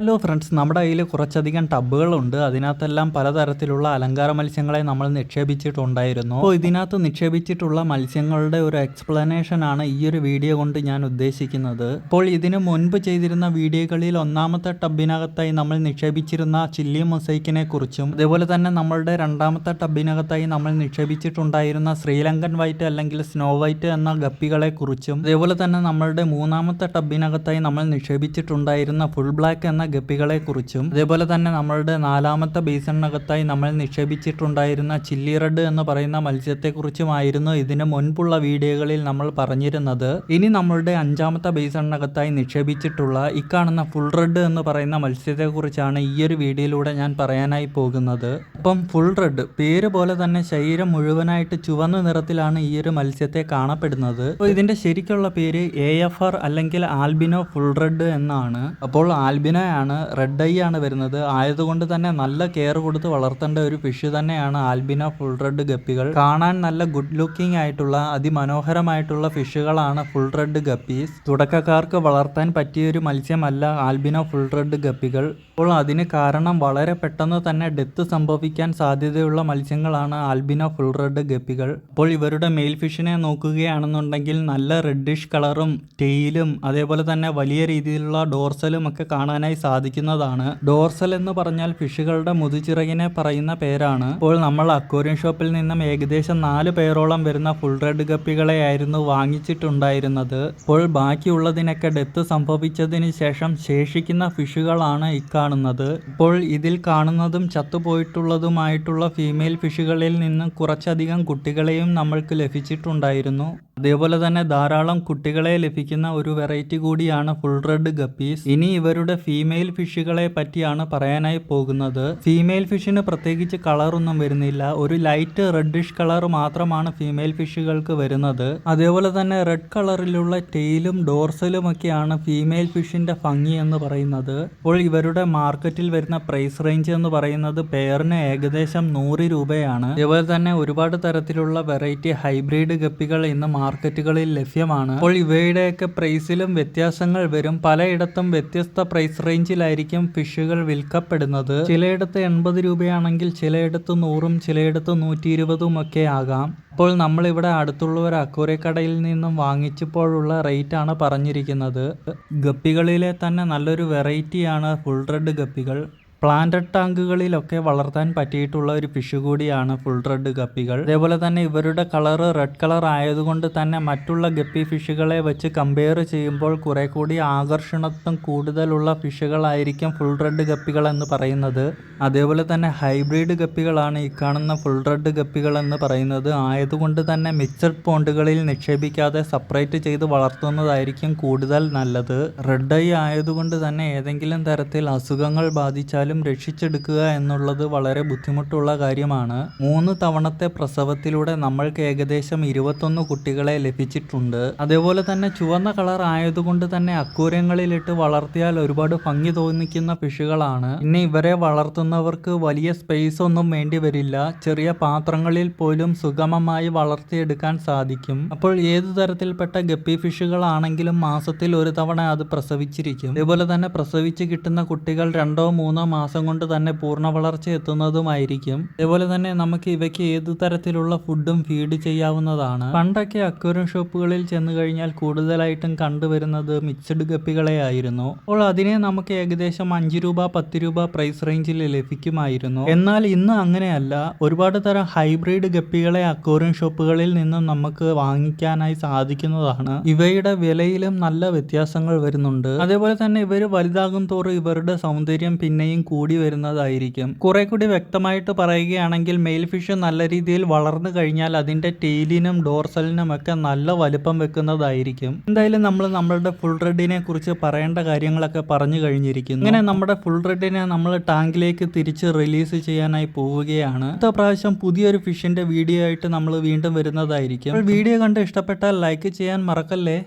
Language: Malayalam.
ഹലോ ഫ്രണ്ട്സ്, നമ്മുടെ കയ്യിൽ കുറച്ചധികം ടബുകളുണ്ട്. അതിനകത്തെല്ലാം പലതരത്തിലുള്ള അലങ്കാര മത്സ്യങ്ങളെ നമ്മൾ നിക്ഷേപിച്ചിട്ടുണ്ടായിരുന്നു. അപ്പോൾ ഇതിനകത്ത് നിക്ഷേപിച്ചിട്ടുള്ള മത്സ്യങ്ങളുടെ ഒരു എക്സ്പ്ലനേഷൻ ആണ് ഈ ഒരു വീഡിയോ കൊണ്ട് ഞാൻ ഉദ്ദേശിക്കുന്നത്. അപ്പോൾ ഇതിനു മുൻപ് ചെയ്തിരുന്ന വീഡിയോകളിൽ ഒന്നാമത്തെ ടബിനകത്തായി നമ്മൾ നിക്ഷേപിച്ചിരുന്ന ചില്ലി മൊസൈക്കിനെ കുറിച്ചും അതേപോലെ തന്നെ നമ്മളുടെ രണ്ടാമത്തെ ടബിനകത്തായി നമ്മൾ നിക്ഷേപിച്ചിട്ടുണ്ടായിരുന്ന ശ്രീലങ്കൻ വൈറ്റ് അല്ലെങ്കിൽ സ്നോ വൈറ്റ് എന്ന ഗപ്പികളെ കുറിച്ചും അതേപോലെ തന്നെ നമ്മളുടെ മൂന്നാമത്തെ ടബിനകത്തായി നമ്മൾ നിക്ഷേപിച്ചിട്ടുണ്ടായിരുന്ന ഫുൾ ബ്ലാക്ക് എന്ന ഗപ്പികളെ കുറിച്ചും അതേപോലെ തന്നെ നമ്മളുടെ നാലാമത്തെ ബേസിനകത്തായി നമ്മൾ നിക്ഷേപിച്ചിട്ടുണ്ടായിരുന്ന ചില്ലി റെഡ് എന്ന് പറയുന്ന മത്സ്യത്തെക്കുറിച്ചുമായിരുന്നു ഇതിന് മുൻപുള്ള വീഡിയോകളിൽ നമ്മൾ പറഞ്ഞിരുന്നത്. ഇനി നമ്മളുടെ അഞ്ചാമത്തെ ബേസിനകത്തായി നിക്ഷേപിച്ചിട്ടുള്ള ഇക്കാണുന്ന ഫുൾ റെഡ് എന്ന് പറയുന്ന മത്സ്യത്തെക്കുറിച്ചാണ് ഈ ഒരു വീഡിയോയിലൂടെ ഞാൻ പറയാനായി പോകുന്നത്. അപ്പം ഫുൾ റെഡ് പേര് പോലെ തന്നെ ശരീരം മുഴുവനായിട്ട് ചുവന്ന നിറത്തിലാണ് ഈ ഒരു മത്സ്യത്തെ കാണപ്പെടുന്നത്. അപ്പോൾ ഇതിന്റെ ശരിക്കുള്ള പേര് AFR അല്ലെങ്കിൽ ആൽബിനോ ഫുൾ റെഡ് എന്നാണ്. അപ്പോൾ ആൽബിനോ റെഡ് ഐ ആണ് വരുന്നത്. ആയതുകൊണ്ട് തന്നെ നല്ല കെയർ കൊടുത്ത് വളർത്തേണ്ട ഒരു ഫിഷ് തന്നെയാണ് ആൽബിനോ ഫുൾ റെഡ് ഗപ്പികൾ. കാണാൻ നല്ല ഗുഡ് ലുക്കിംഗ് ആയിട്ടുള്ള അതിമനോഹരമായിട്ടുള്ള ഫിഷുകളാണ് ഫുൾ റെഡ് ഗപ്പീസ്. തുടക്കക്കാർക്ക് വളർത്താൻ പറ്റിയൊരു മത്സ്യമല്ല ആൽബിനോ ഫുൾ റെഡ് ഗപ്പികൾ. അപ്പോൾ അതിന് കാരണം വളരെ പെട്ടെന്ന് തന്നെ ഡെത്ത് സംഭവിക്കാൻ സാധ്യതയുള്ള മത്സ്യങ്ങളാണ് ആൽബിനോ ഫുൾ റെഡ് ഗപ്പികൾ. അപ്പോൾ ഇവരുടെ മെയിൽ ഫിഷിനെ നോക്കുകയാണെന്നുണ്ടെങ്കിൽ നല്ല റെഡിഷ് കളറും ടെയിലും അതേപോലെ തന്നെ വലിയ രീതിയിലുള്ള ഡോർസലും ഒക്കെ കാണാനായി സാധിക്കുന്നതാണ്. ഡോർസൽ എന്ന് പറഞ്ഞാൽ ഫിഷുകളുടെ മുതുചിറകിനെ പറയുന്ന പേരാണ്. ഇപ്പോൾ നമ്മൾ അക്വേറിയം ഷോപ്പിൽ നിന്നും ഏകദേശം 4 പേരോളം വരുന്ന ഫുൾ റെഡ് ഗപ്പികളെയായിരുന്നു വാങ്ങിച്ചിട്ടുണ്ടായിരുന്നത്. ഇപ്പോൾ ബാക്കിയുള്ളതിനൊക്കെ ഡെത്ത് സംഭവിച്ചതിന് ശേഷം ശേഷിക്കുന്ന ഫിഷുകളാണ് ഇക്കാണുന്നത്. ഇപ്പോൾ ഇതിൽ കാണുന്നതും ചത്തുപോയിട്ടുള്ളതുമായിട്ടുള്ള ഫീമെയിൽ ഫിഷുകളിൽ നിന്നും കുറച്ചധികം കുട്ടികളെയും നമ്മൾക്ക് ലഭിച്ചിട്ടുണ്ടായിരുന്നു. അതേപോലെ തന്നെ ധാരാളം കുട്ടികളെ ലഭിക്കുന്ന ഒരു വെറൈറ്റി കൂടിയാണ് ഫുൾ റെഡ് ഗപ്പീസ്. ഇനി ഇവരുടെ ഫീമെയിൽ ഫിഷുകളെ പറ്റിയാണ് പറയാനായി പോകുന്നത്. ഫീമെയിൽ ഫിഷിന് പ്രത്യേകിച്ച് കളറൊന്നും വരുന്നില്ല. ഒരു ലൈറ്റ് റെഡിഷ് കളർ മാത്രമാണ് ഫീമെയിൽ ഫിഷുകൾക്ക് വരുന്നത്. അതേപോലെ തന്നെ റെഡ് കളറിലുള്ള ടെയിലും ഡോർസലും ഒക്കെയാണ് ഫീമെയിൽ ഫിഷിന്റെ ഭംഗി എന്ന് പറയുന്നത്. അപ്പോൾ ഇവരുടെ മാർക്കറ്റിൽ വരുന്ന പ്രൈസ് റേഞ്ച് എന്ന് പറയുന്നത് പെയറിന് ഏകദേശം 100 രൂപയാണ്. അതേപോലെ തന്നെ ഒരുപാട് തരത്തിലുള്ള വെറൈറ്റി ഹൈബ്രിഡ് ഗപ്പികൾ ഇന്ന് മാർക്കറ്റുകളിൽ ലഭ്യമാണ്. അപ്പോൾ ഇവയുടെയൊക്കെ പ്രൈസിലും വ്യത്യാസങ്ങൾ വരും. പലയിടത്തും വ്യത്യസ്ത പ്രൈസ് റേഞ്ചിലായിരിക്കും ഫിഷുകൾ വിൽക്കപ്പെടുന്നത്. ചിലയിടത്ത് 80 രൂപയാണെങ്കിൽ ചിലയിടത്ത് 100ഉം ചിലയിടത്ത് 120ഉം ഒക്കെ ആകാം. അപ്പോൾ നമ്മളിവിടെ അടുത്തുള്ള ഒരു അക്വേറിയക്കടയിൽ നിന്നും വാങ്ങിച്ചപ്പോഴുള്ള റേറ്റ് ആണ് പറഞ്ഞിരിക്കുന്നത്. ഗപ്പികളിലെ തന്നെ നല്ലൊരു വെറൈറ്റിയാണ് ഫുൾ റെഡ് ഗപ്പികൾ. പ്ലാന്റഡ് ടാങ്കുകളിലൊക്കെ വളർത്താൻ പറ്റിയിട്ടുള്ള ഒരു ഫിഷ് കൂടിയാണ് ഫുൾ റെഡ് ഗപ്പികൾ. അതേപോലെ തന്നെ ഇവരുടെ കളർ റെഡ് കളർ ആയതുകൊണ്ട് തന്നെ മറ്റുള്ള ഗപ്പി ഫിഷുകളെ വെച്ച് കമ്പയർ ചെയ്യുമ്പോൾ കുറെ കൂടി ആകർഷണത്വം കൂടുതലുള്ള ഫിഷുകളായിരിക്കും ഫുൾ റെഡ് ഗപ്പികൾ എന്ന് പറയുന്നത്. അതേപോലെ തന്നെ ഹൈബ്രിഡ് ഗപ്പികളാണ് ഈ കാണുന്ന ഫുൾ റെഡ് ഗപ്പികൾ എന്ന് പറയുന്നത്. ആയതുകൊണ്ട് തന്നെ മിക്സഡ് പോണ്ടുകളിൽ നിക്ഷേപിക്കാതെ സെപ്പറേറ്റ് ചെയ്ത് വളർത്തുന്നതായിരിക്കും കൂടുതൽ നല്ലത്. റെഡ് ഐ ആയതുകൊണ്ട് തന്നെ ഏതെങ്കിലും തരത്തിൽ അസുഖങ്ങൾ ബാധിച്ചാലും രക്ഷിച്ചെടുക്കുക എന്നുള്ളത് വളരെ ബുദ്ധിമുട്ടുള്ള കാര്യമാണ്. 3 തവണത്തെ പ്രസവത്തിലൂടെ നമ്മൾക്ക് ഏകദേശം 21 കുട്ടികളെ ലഭിച്ചിട്ടുണ്ട്. അതേപോലെ തന്നെ ചുവന്ന കളർ ആയതുകൊണ്ട് തന്നെ അക്വേറിയങ്ങളിലിട്ട് വളർത്തിയാൽ ഒരുപാട് ഭംഗി തോന്നിക്കുന്ന ഫിഷുകളാണ്. പിന്നെ ഇവരെ വളർത്തുന്നവർക്ക് വലിയ സ്പേസ് ഒന്നും വേണ്ടി വരില്ല. ചെറിയ പാത്രങ്ങളിൽ പോലും സുഗമമായി വളർത്തിയെടുക്കാൻ സാധിക്കും. അപ്പോൾ ഏതു തരത്തിൽപ്പെട്ട ഗപ്പി ഫിഷുകളാണെങ്കിലും മാസത്തിൽ 1 തവണ അത് പ്രസവിച്ചിരിക്കും. അതേപോലെ തന്നെ പ്രസവിച്ച് കിട്ടുന്ന കുട്ടികൾ 2-3 മാസം കൊണ്ട് തന്നെ പൂർണ്ണ വളർച്ച എത്തുന്നതുമായിരിക്കും. അതേപോലെ തന്നെ നമുക്ക് ഇവയ്ക്ക് ഏതു തരത്തിലുള്ള ഫുഡും ഫീഡ് ചെയ്യാവുന്നതാണ്. പണ്ടൊക്കെ അക്വേറിയം ഷോപ്പുകളിൽ ചെന്ന് കഴിഞ്ഞാൽ കൂടുതലായിട്ടും കണ്ടുവരുന്നത് മിക്സഡ് ഗപ്പികളെ ആയിരുന്നു. അപ്പോൾ അതിനെ നമുക്ക് ഏകദേശം 5 രൂപ 10 രൂപ പ്രൈസ് റേഞ്ചിൽ ലഭിക്കുമായിരുന്നു. എന്നാൽ ഇന്ന് അങ്ങനെയല്ല. ഒരുപാട് തരം ഹൈബ്രിഡ് ഗപ്പികളെ അക്വേറിയം ഷോപ്പുകളിൽ നിന്നും നമുക്ക് വാങ്ങിക്കാനായി സാധിക്കുന്നതാണ്. ഇവയുടെ വിലയിലും നല്ല വ്യത്യാസങ്ങൾ വരുന്നുണ്ട്. അതേപോലെ തന്നെ ഇവർ വലുതാകും തോറും ഇവരുടെ സൗന്ദര്യം പിന്നെയും കൂടി വരുന്നതായിരിക്കും. കുറെ കൂടി വ്യക്തമായിട്ട് പറയുകയാണെങ്കിൽ മെയിൽ ഫിഷ് നല്ല രീതിയിൽ വളർന്നു കഴിഞ്ഞാൽ അതിന്റെ ടെയിലിനും ഡോർസലിനും ഒക്കെ നല്ല വലുപ്പം വെക്കുന്നതായിരിക്കും. എന്തായാലും നമ്മൾ നമ്മളുടെ ഫുൾ റെഡിനെ കുറിച്ച് പറയേണ്ട കാര്യങ്ങളൊക്കെ പറഞ്ഞു കഴിഞ്ഞിരിക്കുന്നു. ഇങ്ങനെ നമ്മുടെ ഫുൾ റെഡിനെ നമ്മൾ ടാങ്കിലേക്ക് തിരിച്ച് റിലീസ് ചെയ്യാനായി പോവുകയാണ്. അടുത്ത പ്രാവശ്യം പുതിയൊരു ഫിഷിന്റെ വീഡിയോ ആയിട്ട് നമ്മൾ വീണ്ടും വരുന്നതായിരിക്കും. വീഡിയോ കണ്ട് ഇഷ്ടപ്പെട്ടാൽ ലൈക്ക് ചെയ്യാൻ മറക്കല്ലേ.